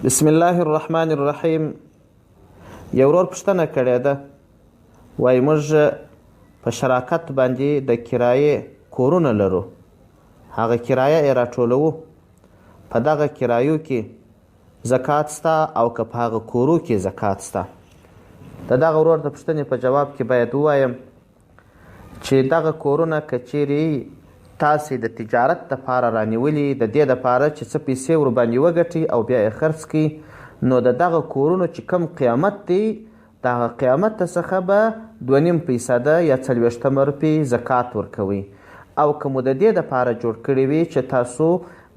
بسم الله الرحمن الرحیم. یو ورور پوښتنه کړې ده، وایي موږ په شراکت باندې د کرایې کورونه لرو، هغه کرایه یې راټولوو، په دغه کرایو کې زکات سته او که په هغه کورو کې زکات سته؟ د دغه ورور د پوښتنې په جواب کې باید ووایم چې دغه کورونه که چیرې تاسې د تجارت دپاره رانیولي، د دې دپاره چې څه پیسې ورباندې وګټئ او بیا یې خرڅ کړي، نو د دغه کورونو چې کم قیمت دی د هغه قیمت څخه به 2.5% یا 40 روپۍ زکات ورکوئ. او که مو د دې دپاره جوړ کړي وي چې تاسو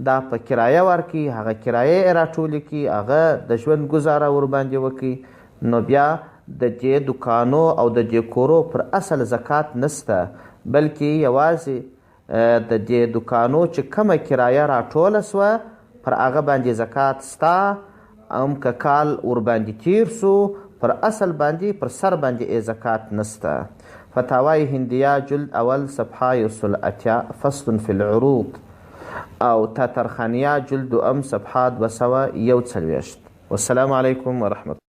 دا په کرایه ورکړي، هغه کرایه یې راټولې کړي، هغه د ژوند ګزاره ورباندې وکړي، نو بیا د دې دوکانو او د دې کورو پر اصل زکات نسته، بلکې یوازې د دې دوکانو چې کومه کرایه راټوله سوه پر هغه باندې زکات سته. هم که کال ورباندې تیر سو پر اصل باندې پر سر باندې زکات نسته. فتاوای هندیه جلد اول صفحه 180 فصل فی العروض او تاترخانیه جلد دوم صفحه 241. والسلام علیکم ورحمة الله.